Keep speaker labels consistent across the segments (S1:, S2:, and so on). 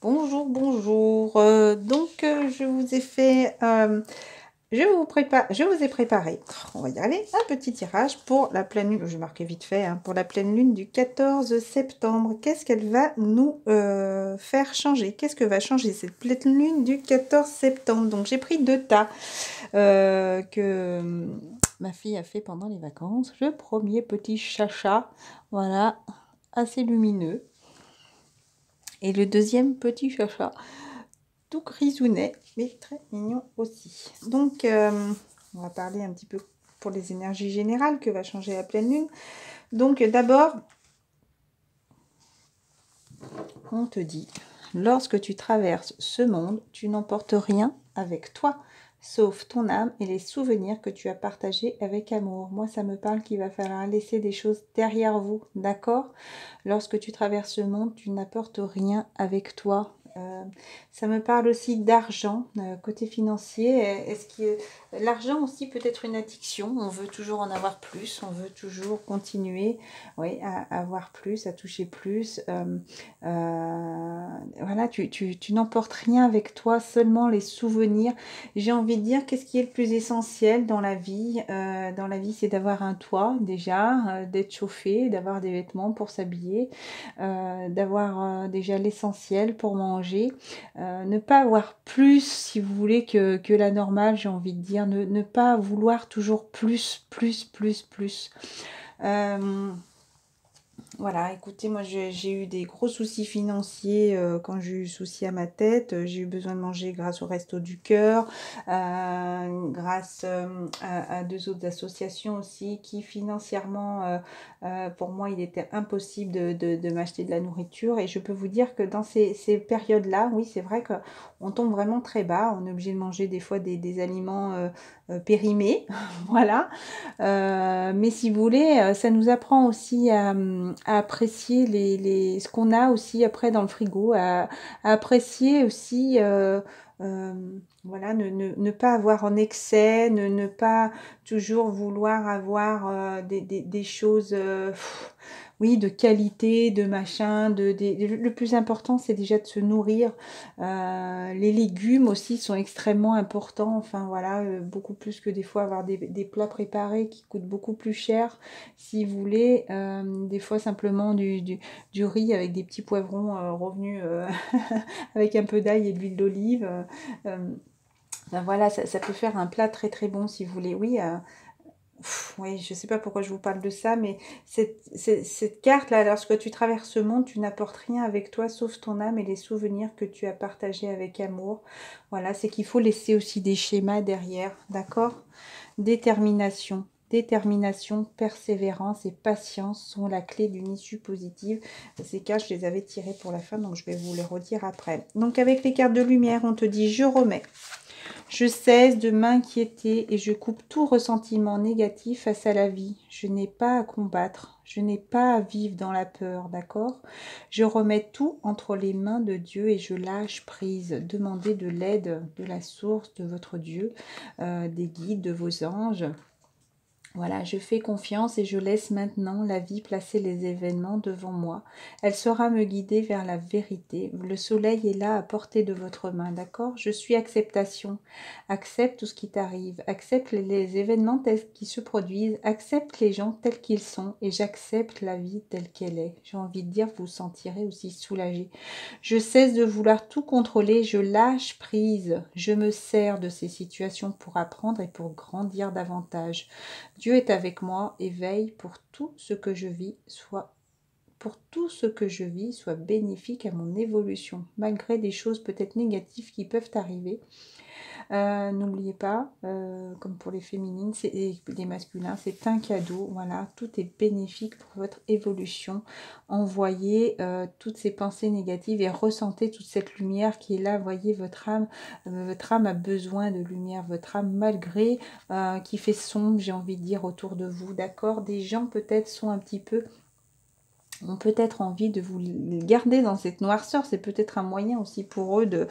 S1: Bonjour, bonjour. Je vous ai fait, je vous ai préparé, on va y aller, un petit tirage pour la pleine lune. Je vais marquer vite fait, hein, pour la pleine lune du 14 septembre. Qu'est-ce qu'elle va nous faire changer? Qu'est-ce que va changer cette pleine lune du 14 septembre? Donc j'ai pris deux tas que ma fille a fait pendant les vacances. Le premier petit chacha, voilà, assez lumineux. Et le deuxième petit chacha, tout grisounet, mais très mignon aussi. On va parler un petit peu pour les énergies générales que va changer la pleine lune. Donc, d'abord, on te dit, lorsque tu traverses ce monde, tu n'emportes rien avec toi, sauf ton âme et les souvenirs que tu as partagés avec amour. Moi, ça me parle qu'il va falloir laisser des choses derrière vous, d'accord? Lorsque tu traverses ce monde, tu n'apportes rien avec toi. Ça me parle aussi d'argent, côté financier. Est-ce que l'argent aussi peut être une addiction? On veut toujours en avoir plus, on veut toujours continuer, oui, à avoir plus, à toucher plus. Voilà, tu n'emportes rien avec toi, seulement les souvenirs. J'ai envie de dire, qu'est-ce qui est le plus essentiel dans la vie? Dans la vie, c'est d'avoir un toit déjà, d'être chauffé, d'avoir des vêtements pour s'habiller, d'avoir déjà l'essentiel pour manger. Ne pas avoir plus, si vous voulez, que la normale, j'ai envie de dire. Ne pas vouloir toujours plus, plus, plus, plus. Euh, voilà, écoutez, moi j'ai eu des gros soucis financiers quand j'ai eu souci à ma tête. J'ai eu besoin de manger grâce au Resto du Cœur, grâce à deux autres associations aussi qui financièrement, pour moi, il était impossible de m'acheter de la nourriture. Et je peux vous dire que dans ces périodes-là, oui, c'est vrai qu'on tombe vraiment très bas. On est obligé de manger des fois des aliments périmés, voilà. Mais si vous voulez, ça nous apprend aussi à apprécier ce qu'on a aussi après dans le frigo, à apprécier aussi, euh, voilà, ne pas avoir en excès, ne pas toujours vouloir avoir des choses, oui, de qualité, de machin, le plus important, c'est déjà de se nourrir. Les légumes aussi sont extrêmement importants. Enfin voilà, beaucoup plus que des fois avoir des plats préparés qui coûtent beaucoup plus cher. Si vous voulez, des fois simplement du riz avec des petits poivrons revenus avec un peu d'ail et de l'huile d'olive. Ben voilà, ça peut faire un plat très très bon si vous voulez. Oui, oui, je ne sais pas pourquoi je vous parle de ça, mais cette carte-là, lorsque tu traverses ce monde, tu n'apportes rien avec toi sauf ton âme et les souvenirs que tu as partagés avec amour. Voilà, c'est qu'il faut laisser aussi des schémas derrière, d'accord? Détermination. Détermination, persévérance et patience sont la clé d'une issue positive. Ces cartes, je les avais tirées pour la fin, donc je vais vous les redire après. Donc avec les cartes de lumière, on te dit « Je remets ». Je cesse de m'inquiéter et je coupe tout ressentiment négatif face à la vie. Je n'ai pas à combattre, je n'ai pas à vivre dans la peur, d'accord? Je remets tout entre les mains de Dieu et je lâche prise. Demandez de l'aide de la source de votre Dieu, des guides, de vos anges. Voilà, je fais confiance et je laisse maintenant la vie placer les événements devant moi. Elle saura me guider vers la vérité. Le soleil est là à portée de votre main, d'accord? Je suis acceptation. Accepte tout ce qui t'arrive. Accepte les événements tels qu'ils se produisent. Accepte les gens tels qu'ils sont. Et j'accepte la vie telle qu'elle est. J'ai envie de dire, vous vous sentirez aussi soulagé. Je cesse de vouloir tout contrôler. Je lâche prise. Je me sers de ces situations pour apprendre et pour grandir davantage. Dieu est avec moi et veille pour tout ce que je vis soit bénéfique à mon évolution, malgré des choses peut-être négatives qui peuvent arriver. N'oubliez pas, comme pour les féminines et les masculins, c'est un cadeau. Voilà, tout est bénéfique pour votre évolution. Envoyez toutes ces pensées négatives et ressentez toute cette lumière qui est là. Voyez votre âme a besoin de lumière. Votre âme, malgré qui fait sombre, j'ai envie de dire autour de vous, d'accord. Des gens peut-être sont un petit peu ont peut-être envie de vous garder dans cette noirceur. C'est peut-être un moyen aussi pour eux de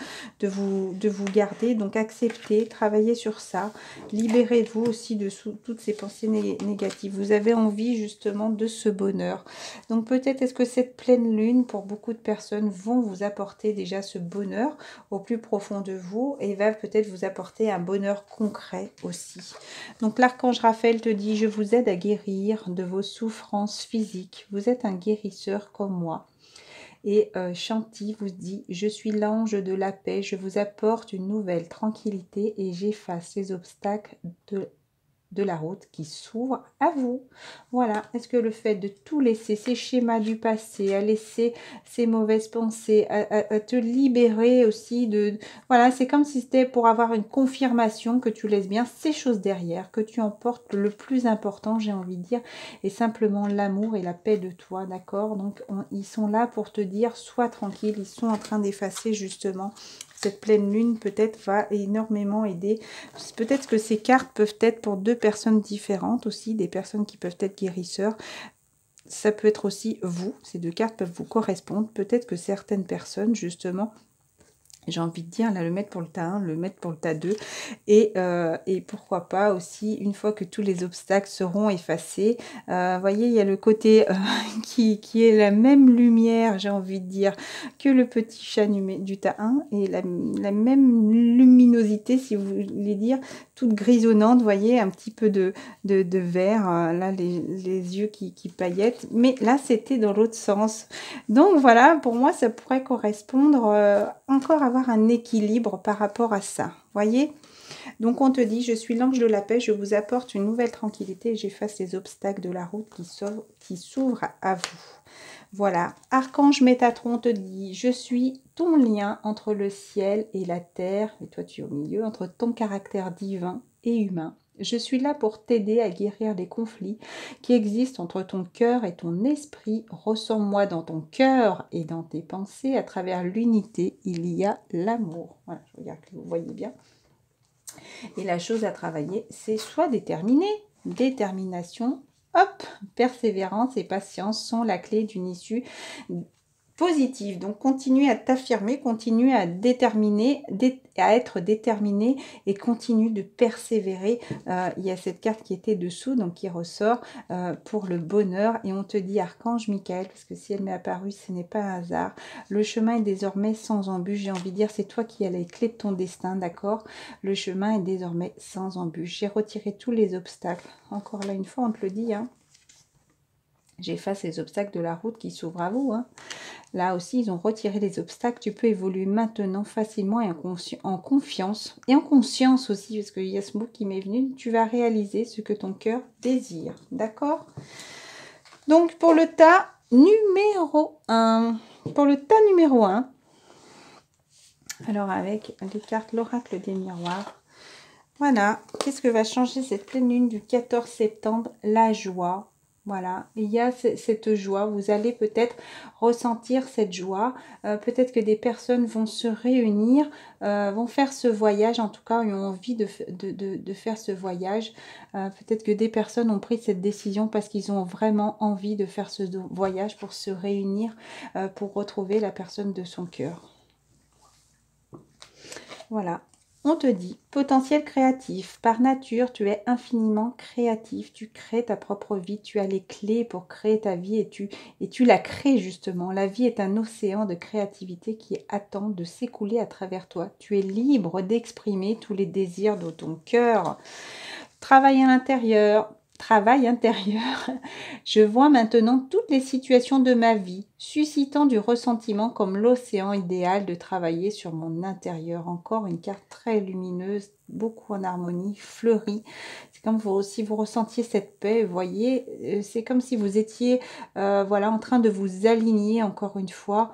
S1: vous garder. Donc acceptez, travaillez sur ça. Libérez-vous aussi de toutes ces pensées négatives. Vous avez envie justement de ce bonheur. Donc peut-être est-ce que cette pleine lune, pour beaucoup de personnes, vont vous apporter déjà ce bonheur au plus profond de vous et va peut-être vous apporter un bonheur concret aussi. Donc l'archange Raphaël te dit: je vous aide à guérir de vos souffrances physiques. Vous êtes un guérisseur comme moi. Et Chanty vous dit: je suis l'ange de la paix, je vous apporte une nouvelle tranquillité et j'efface les obstacles de la route qui s'ouvre à vous. Voilà. Est-ce que le fait de tout laisser, ces schémas du passé, à laisser ces mauvaises pensées, à te libérer aussi de... Voilà, c'est comme si c'était pour avoir une confirmation que tu laisses bien ces choses derrière, que tu emportes le plus important, j'ai envie de dire, et simplement l'amour et la paix de toi, d'accord? Donc, ils sont là pour te dire: sois tranquille, ils sont en train d'effacer justement. Cette pleine lune peut-être va énormément aider. Peut-être que ces cartes peuvent être pour deux personnes différentes aussi, des personnes qui peuvent être guérisseurs. Ça peut être aussi vous, ces deux cartes peuvent vous correspondre. Peut-être que certaines personnes, justement, j'ai envie de dire, là, le mettre pour le tas 1, le mettre pour le tas 2. Et pourquoi pas aussi, une fois que tous les obstacles seront effacés, voyez, il y a le côté qui est la même lumière, j'ai envie de dire, que le petit chat du tas 1. Et la même luminosité, si vous voulez dire, toute grisonnante, voyez, un petit peu de vert, là, les yeux qui paillettent. Mais là, c'était dans l'autre sens. Donc voilà, pour moi, ça pourrait correspondre encore avoir un équilibre par rapport à ça. Voyez? Donc on te dit: je suis l'ange de la paix, je vous apporte une nouvelle tranquillité et j'efface les obstacles de la route qui s'ouvrent à vous. Voilà. Archange Métatron te dit: je suis ton lien entre le ciel et la terre, et toi tu es au milieu, entre ton caractère divin et humain. Je suis là pour t'aider à guérir les conflits qui existent entre ton cœur et ton esprit. Ressens-moi dans ton cœur et dans tes pensées. À travers l'unité, il y a l'amour. Voilà, je regarde que vous voyez bien. Et la chose à travailler, c'est soit déterminer, détermination, hop, persévérance et patience sont la clé d'une issue positive. Donc continue à t'affirmer, continue à à être déterminé et continue de persévérer. Il y a cette carte qui était dessous, donc qui ressort pour le bonheur. Et on te dit: Archange Michael, parce que si elle m'est apparue, ce n'est pas un hasard. Le chemin est désormais sans embûche. J'ai envie de dire, c'est toi qui as les clés de ton destin, d'accord? Le chemin est désormais sans embûche. J'ai retiré tous les obstacles. Encore là, une fois, on te le dit, hein. J'efface les obstacles de la route qui s'ouvrent à vous, hein. Là aussi, ils ont retiré les obstacles. Tu peux évoluer maintenant facilement et en confiance. Et en conscience aussi, parce qu'il y a ce mot qui m'est venu. Tu vas réaliser ce que ton cœur désire. D'accord? Donc, pour le tas numéro 1. Pour le tas numéro 1. Alors, avec les cartes, l'oracle des miroirs. Voilà. Qu'est-ce que va changer cette pleine lune du 14 septembre? La joie. Voilà, il y a cette joie, vous allez peut-être ressentir cette joie, peut-être que des personnes vont se réunir, vont faire ce voyage, en tout cas ont envie de faire ce voyage, peut-être que des personnes ont pris cette décision parce qu'ils ont vraiment envie de faire ce voyage pour se réunir, pour retrouver la personne de son cœur. Voilà. On te dit: potentiel créatif. Par nature, tu es infiniment créatif. Tu crées ta propre vie. Tu as les clés pour créer ta vie et tu la crées justement. La vie est un océan de créativité qui attend de s'écouler à travers toi. Tu es libre d'exprimer tous les désirs de ton cœur. Travail à l'intérieur. Travail intérieur. Je vois maintenant toutes les situations de ma vie, suscitant du ressentiment comme l'océan idéal de travailler sur mon intérieur. Encore une carte très lumineuse, beaucoup en harmonie, fleurie. C'est comme si vous ressentiez cette paix, vous voyez, c'est comme si vous étiez voilà, en train de vous aligner encore une fois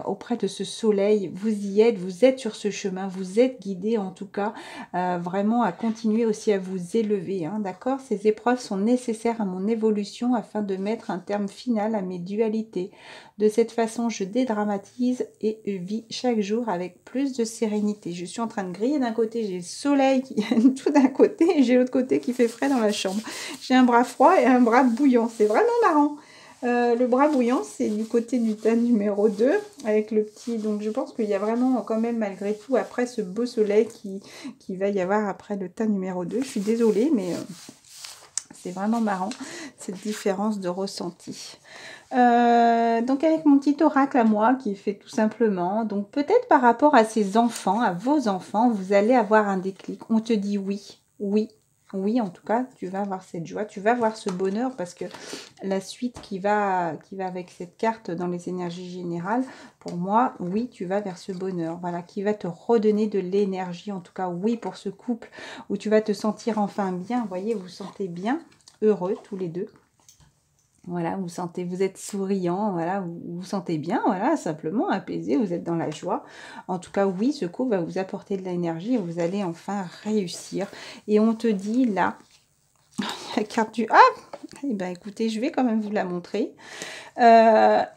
S1: auprès de ce soleil. Vous y êtes, vous êtes sur ce chemin, vous êtes guidé en tout cas, vraiment à continuer aussi à vous élever, hein, d'accord? Ces épreuves sont nécessaires à mon évolution afin de mettre un terme final à mes dualités. De cette façon, je dédramatise et vis chaque jour avec plus de sérénité. Je suis en train de griller d'un côté, j'ai le soleil qui tout d'un côté et j'ai l'autre côté qui fait frais dans la chambre. J'ai un bras froid et un bras bouillant. C'est vraiment marrant. Le bras bouillant, c'est du côté du tas numéro 2, avec le petit... Donc, je pense qu'il y a vraiment quand même, malgré tout, après ce beau soleil qui va y avoir après le tas numéro 2. Je suis désolée, mais c'est vraiment marrant, cette différence de ressenti. Donc avec mon petit oracle à moi qui fait tout simplement, donc peut-être par rapport à ces enfants, à vos enfants, vous allez avoir un déclic. On te dit oui, oui, oui, en tout cas, tu vas avoir cette joie, tu vas avoir ce bonheur parce que la suite qui va avec cette carte dans les énergies générales, pour moi, oui, tu vas vers ce bonheur, voilà, qui va te redonner de l'énergie, en tout cas, oui, pour ce couple où tu vas te sentir enfin bien, vous voyez, vous vous sentez bien, heureux tous les deux. Voilà, vous sentez, vous êtes souriant, voilà, vous vous sentez bien, voilà, simplement apaisé, vous êtes dans la joie. En tout cas, oui, ce coup va vous apporter de l'énergie et vous allez enfin réussir. Et on te dit là, la carte du... Ah, eh ben écoutez, je vais quand même vous la montrer.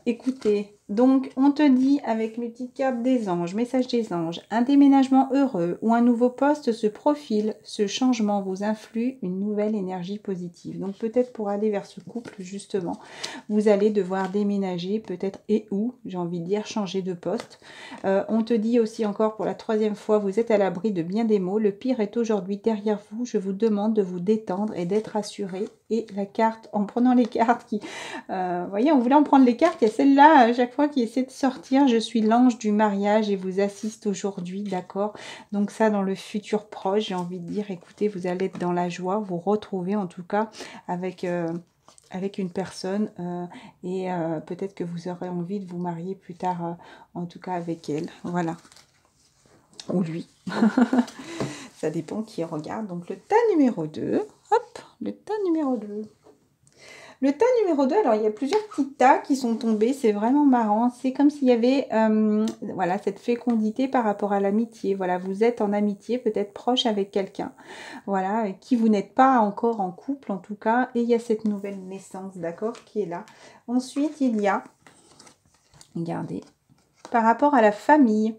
S1: Écoutez, donc on te dit avec mes petites cartes des anges, message des anges, un déménagement heureux ou un nouveau poste se profile, ce changement vous influe une nouvelle énergie positive. Donc peut-être pour aller vers ce couple justement, vous allez devoir déménager peut-être et où, j'ai envie de dire, changer de poste. On te dit aussi encore pour la 3e fois, vous êtes à l'abri de bien des maux, le pire est aujourd'hui derrière vous, je vous demande de vous détendre et d'être assuré. Et la carte, en prenant les cartes qui... vous voyez, on voulait en prendre les cartes, il y a celle-là à chaque fois qui essaie de sortir, je suis l'ange du mariage et vous assiste aujourd'hui, d'accord? Donc ça, dans le futur proche, j'ai envie de dire, écoutez, vous allez être dans la joie, vous retrouver en tout cas avec une personne et peut-être que vous aurez envie de vous marier plus tard, en tout cas avec elle, voilà. Ou lui. Ça dépend qui regarde. Donc le tas numéro 2, hop, le tas numéro 2. Le tas numéro 2, alors il y a plusieurs petits tas qui sont tombés, c'est vraiment marrant. C'est comme s'il y avait voilà, cette fécondité par rapport à l'amitié. Voilà, vous êtes en amitié, peut-être proche avec quelqu'un, voilà, avec qui vous n'êtes pas encore en couple en tout cas. Et il y a cette nouvelle naissance, d'accord, qui est là. Ensuite, il y a, regardez, par rapport à la famille.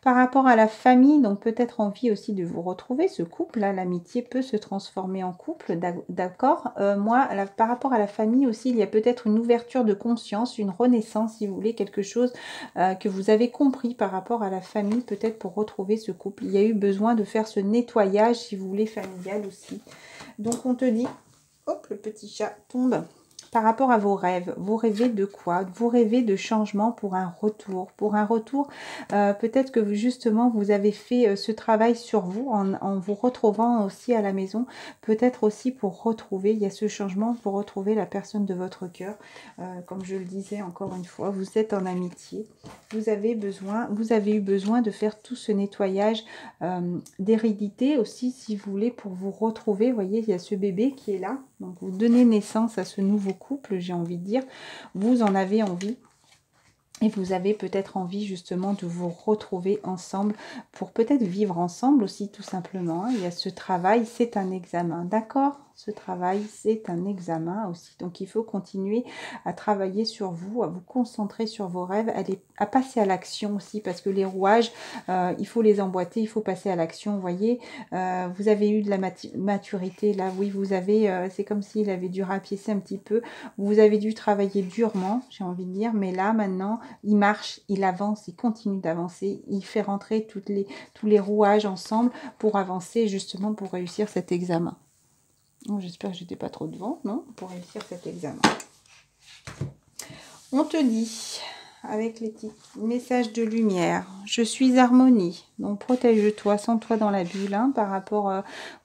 S1: Par rapport à la famille, donc peut-être envie aussi de vous retrouver, ce couple-là, l'amitié peut se transformer en couple, d'accord. Moi, par rapport à la famille aussi, il y a peut-être une ouverture de conscience, une renaissance, si vous voulez, quelque chose que vous avez compris par rapport à la famille, peut-être pour retrouver ce couple. Il y a eu besoin de faire ce nettoyage, si vous voulez, familial aussi. Donc on te dit, hop, le petit chat tombe. Par rapport à vos rêves, vous rêvez de quoi? Vous rêvez de changement pour un retour. Pour un retour, peut-être que justement, vous avez fait ce travail sur vous en vous retrouvant aussi à la maison. Peut-être aussi pour retrouver, il y a ce changement pour retrouver la personne de votre cœur. Comme je le disais encore une fois, vous êtes en amitié. Vous avez eu besoin de faire tout ce nettoyage d'hérédité aussi, si vous voulez, pour vous retrouver. Vous voyez, il y a ce bébé qui est là. Donc, vous donnez naissance à ce nouveau couple, j'ai envie de dire. Vous en avez envie. Et vous avez peut-être envie justement de vous retrouver ensemble pour peut-être vivre ensemble aussi tout simplement. Il y a ce travail, c'est un examen, d'accord? Ce travail, c'est un examen aussi. Donc, il faut continuer à travailler sur vous, à vous concentrer sur vos rêves, à passer à l'action aussi parce que les rouages, il faut les emboîter, il faut passer à l'action. Vous voyez, vous avez eu de la maturité là, oui, vous avez, c'est comme s'il avait dû rapiécer un petit peu. Vous avez dû travailler durement, j'ai envie de dire, mais là, maintenant, il marche, il avance, il continue d'avancer, il fait rentrer tous les rouages ensemble pour avancer, justement pour réussir cet examen. J'espère que j'étais pas trop devant, non? Pour réussir cet examen. On te dit, avec les petits messages de lumière, je suis harmonie, donc protège-toi, sens-toi dans la bulle, hein, par rapport,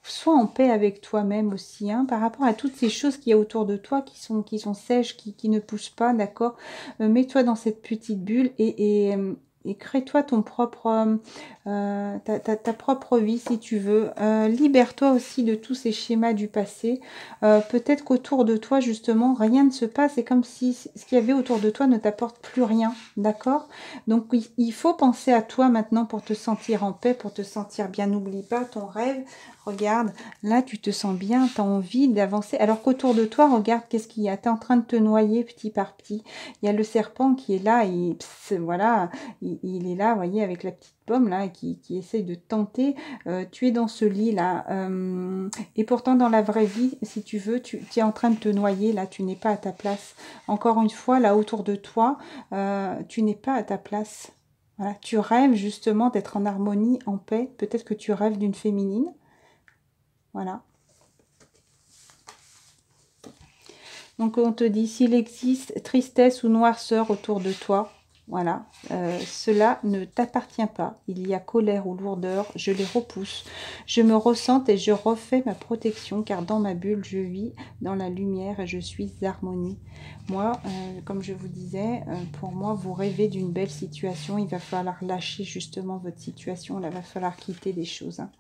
S1: sois en paix avec toi-même aussi, hein, par rapport à toutes ces choses qu'il y a autour de toi qui sont sèches, qui ne poussent pas, d'accord. Mets-toi dans cette petite bulle et crée-toi ton propre, ta propre vie si tu veux. Libère-toi aussi de tous ces schémas du passé. Peut-être qu'autour de toi, justement, rien ne se passe. C'est comme si ce qu'il y avait autour de toi ne t'apporte plus rien, d'accord? Donc, il faut penser à toi maintenant pour te sentir en paix, pour te sentir bien. N'oublie pas ton rêve. Regarde, là, tu te sens bien, tu as envie d'avancer. Alors qu'autour de toi, regarde, qu'est-ce qu'il y a? Tu es en train de te noyer petit par petit. Il y a le serpent qui est là, et voilà, il est là, vous voyez, avec la petite pomme, là, qui essaye de tenter. Tu es dans ce lit-là. Et pourtant, dans la vraie vie, si tu veux, tu es en train de te noyer, là, tu n'es pas à ta place. Encore une fois, là, autour de toi, tu n'es pas à ta place. Voilà, tu rêves justement d'être en harmonie, en paix. Peut-être que tu rêves d'une féminine. Voilà. Donc on te dit, s'il existe tristesse ou noirceur autour de toi, voilà, cela ne t'appartient pas. Il y a colère ou lourdeur, je les repousse. Je me ressente et je refais ma protection, car dans ma bulle, je vis dans la lumière et je suis harmonie. Moi, comme je vous disais, pour moi, vous rêvez d'une belle situation. Il va falloir lâcher justement votre situation. Là, il va falloir quitter des choses. Hein.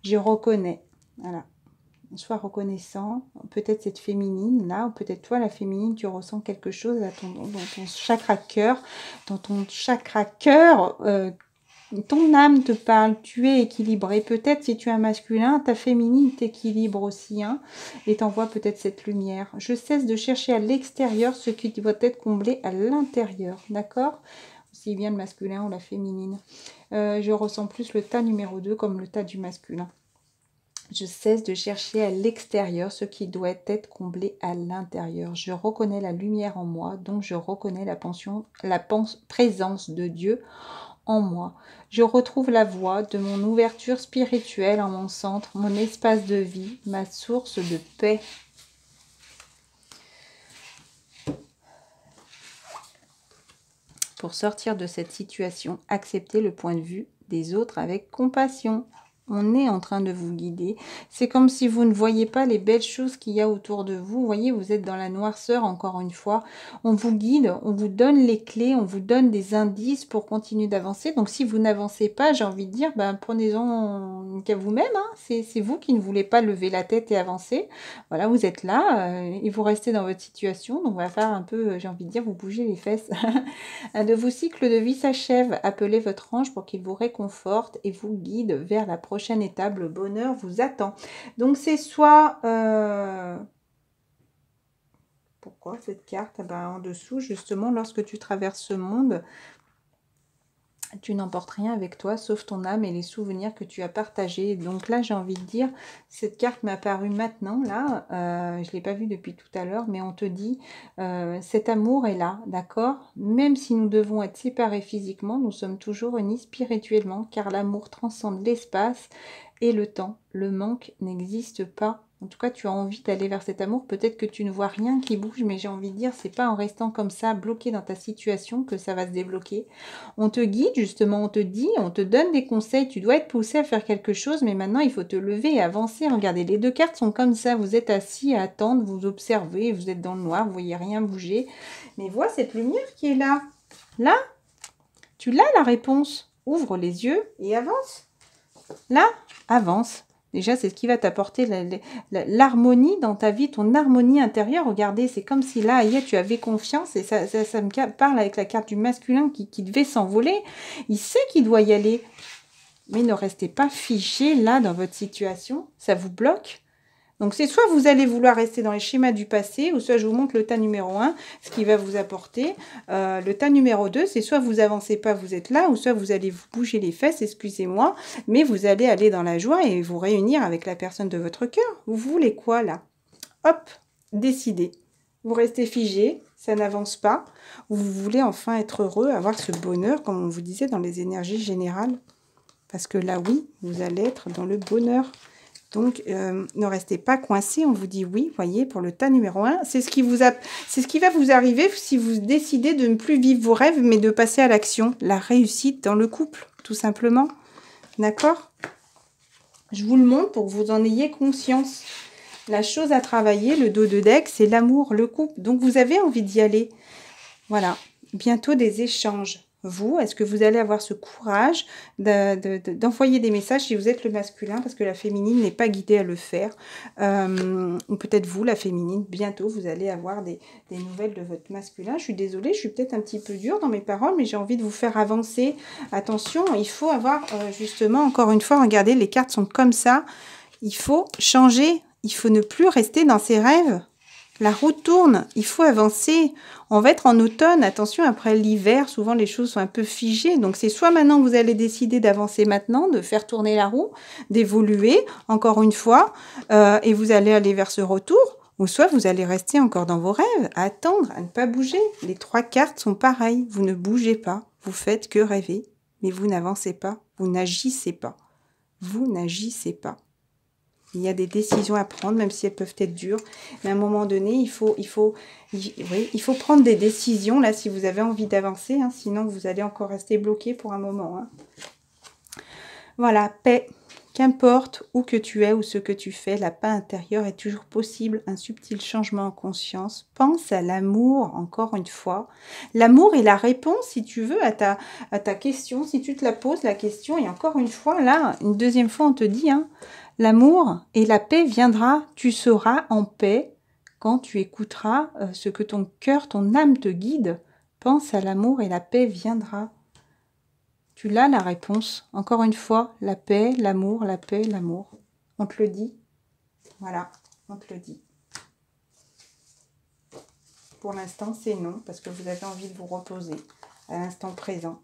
S1: Je reconnais. Voilà. Sois reconnaissant. Peut-être cette féminine là, ou peut-être toi la féminine, tu ressens quelque chose dans ton chakra cœur. Dans ton chakra cœur, ton âme te parle, tu es équilibré. Peut-être si tu es un masculin, ta féminine t'équilibre aussi. Hein, et t'envoie peut-être cette lumière. Je cesse de chercher à l'extérieur ce qui doit être comblé à l'intérieur. D'accord ? Aussi bien le masculin ou la féminine. Je ressens plus le tas numéro 2 comme le tas du masculin. Je cesse de chercher à l'extérieur ce qui doit être comblé à l'intérieur. Je reconnais la lumière en moi, donc je reconnais la présence de Dieu en moi. Je retrouve la voie de mon ouverture spirituelle en mon centre, mon espace de vie, ma source de paix. Pour sortir de cette situation, acceptez le point de vue des autres avec compassion. On est en train de vous guider. C'est comme si vous ne voyez pas les belles choses qu'il y a autour de vous. Vous voyez, vous êtes dans la noirceur encore une fois. On vous guide, on vous donne les clés, on vous donne des indices pour continuer d'avancer. Donc si vous n'avancez pas, j'ai envie de dire, ben, prenez-en qu'à vous-même. Hein. C'est vous qui ne voulez pas lever la tête et avancer. Voilà, vous êtes là et vous restez dans votre situation. Donc on va faire un peu, j'ai envie de dire, vous bougez les fesses. Un de vos cycles de vie s'achève. Appelez votre ange pour qu'il vous réconforte et vous guide vers la prochaine étape. Le bonheur vous attend. Donc c'est soit pourquoi cette carte? Ben, en dessous, justement, lorsque tu traverses ce monde, tu n'emportes rien avec toi, sauf ton âme et les souvenirs que tu as partagés. Donc là, j'ai envie de dire, cette carte m'est apparue maintenant, là. Je ne l'ai pas vue depuis tout à l'heure, mais on te dit, cet amour est là, d'accord? Même si nous devons être séparés physiquement, nous sommes toujours unis spirituellement, car l'amour transcende l'espace et le temps. Le manque n'existe pas. En tout cas, tu as envie d'aller vers cet amour. Peut-être que tu ne vois rien qui bouge, mais j'ai envie de dire, c'est pas en restant comme ça, bloqué dans ta situation, que ça va se débloquer. On te guide, justement, on te dit, on te donne des conseils. Tu dois être poussé à faire quelque chose, mais maintenant, il faut te lever et avancer. Regardez, les deux cartes sont comme ça. Vous êtes assis à attendre, vous observez, vous êtes dans le noir, vous voyez rien bouger. Mais vois cette lumière qui est là. Là, tu l'as la réponse. Ouvre les yeux et avance. Là, avance. Déjà, c'est ce qui va t'apporter l'harmonie dans ta vie, ton harmonie intérieure. Regardez, c'est comme si là, hier, tu avais confiance. Et ça me parle avec la carte du masculin qui devait s'envoler. Il sait qu'il doit y aller. Mais ne restez pas figé là dans votre situation. Ça vous bloque. Donc, c'est soit vous allez vouloir rester dans les schémas du passé, ou soit je vous montre le tas numéro 1, ce qui va vous apporter. Le tas numéro 2, c'est soit vous avancez pas, vous êtes là, ou soit vous allez vous bouger les fesses, excusez-moi, mais vous allez aller dans la joie et vous réunir avec la personne de votre cœur. Vous voulez quoi, là? Hop, décidez. Vous restez figé, ça n'avance pas. Vous voulez enfin être heureux, avoir ce bonheur, comme on vous disait, dans les énergies générales. Parce que là, oui, vous allez être dans le bonheur. Donc, ne restez pas coincé, on vous dit oui, voyez, pour le tas numéro 1. C'est ce qui va vous arriver si vous décidez de ne plus vivre vos rêves, mais de passer à l'action. La réussite dans le couple, tout simplement. D'accord? Je vous le montre pour que vous en ayez conscience. La chose à travailler, le dos de deck, c'est l'amour, le couple. Donc, vous avez envie d'y aller. Voilà. Bientôt des échanges. Vous, est-ce que vous allez avoir ce courage d'envoyer des messages si vous êtes le masculin, parce que la féminine n'est pas guidée à le faire, ou peut-être vous, la féminine, bientôt vous allez avoir des nouvelles de votre masculin. Je suis désolée, je suis peut-être un petit peu dure dans mes paroles, mais j'ai envie de vous faire avancer. Attention, il faut avoir justement, encore une fois, regardez, les cartes sont comme ça. Il faut changer. Il faut ne plus rester dans ses rêves. La roue tourne, il faut avancer. On va être en automne, attention, après l'hiver, souvent les choses sont un peu figées. Donc c'est soit maintenant vous allez décider d'avancer maintenant, de faire tourner la roue, d'évoluer encore une fois, et vous allez aller vers ce retour, ou soit vous allez rester encore dans vos rêves, à attendre, à ne pas bouger. Les 3 cartes sont pareilles, vous ne bougez pas, vous faites que rêver, mais vous n'avancez pas, vous n'agissez pas. Vous n'agissez pas. Il y a des décisions à prendre, même si elles peuvent être dures. Mais à un moment donné, il faut prendre des décisions, là, si vous avez envie d'avancer. Hein, sinon, vous allez encore rester bloqué pour un moment. Hein. Voilà, paix. Qu'importe où que tu es ou ce que tu fais, la paix intérieure est toujours possible. Un subtil changement en conscience. Pense à l'amour, encore une fois. L'amour est la réponse, si tu veux, à ta question. Si tu te la poses, la question. Et encore une fois, là, une deuxième fois, on te dit... Hein, l'amour et la paix viendra, tu seras en paix quand tu écouteras ce que ton cœur, ton âme te guide. Pense à l'amour et la paix viendra. Tu l'as la réponse. Encore une fois, la paix, l'amour, la paix, l'amour. On te le dit. Voilà, on te le dit. Pour l'instant, c'est non, parce que vous avez envie de vous reposer à l'instant présent.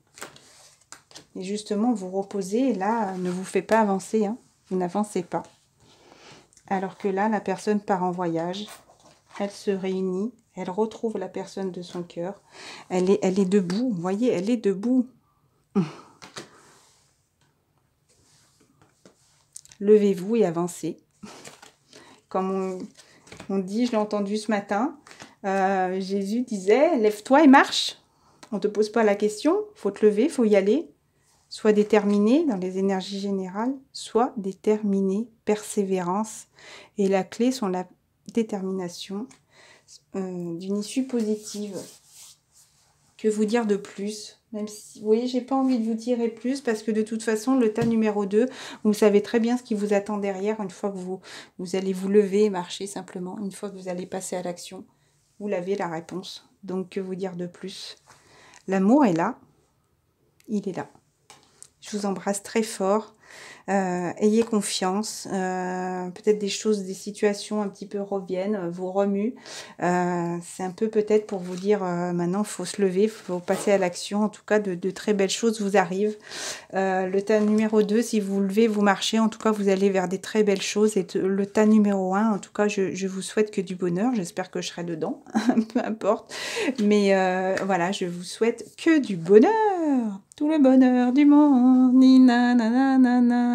S1: Et justement, vous reposer, là, ne vous fait pas avancer, hein. Vous n'avancez pas. Alors que là, la personne part en voyage, elle se réunit, elle retrouve la personne de son cœur, elle est debout, vous voyez, elle est debout. Levez-vous et avancez. Comme on dit, je l'ai entendu ce matin, Jésus disait, lève-toi et marche. On ne te pose pas la question, il faut te lever, il faut y aller. Sois déterminé dans les énergies générales, sois déterminé, persévérance. Et la clé sont la détermination d'une issue positive. Que vous dire de plus? Même si, vous voyez, j'ai pas envie de vous tirer plus parce que de toute façon, le tas numéro 2, vous savez très bien ce qui vous attend derrière une fois que vous allez vous lever et marcher simplement. Une fois que vous allez passer à l'action, vous l'avez la réponse. Donc, que vous dire de plus? L'amour est là. Il est là. Je vous embrasse très fort. Ayez confiance. Peut-être des choses, des situations un petit peu reviennent, vous remuent. C'est un peu peut-être pour vous dire maintenant, il faut se lever, il faut passer à l'action. En tout cas, de très belles choses vous arrivent. Le tas numéro 2, si vous levez, vous marchez, en tout cas, vous allez vers des très belles choses. Et le tas numéro 1, en tout cas, je vous souhaite que du bonheur. J'espère que je serai dedans, peu importe. Mais voilà, je vous souhaite que du bonheur. Tout le bonheur du monde. Ni na na na na na.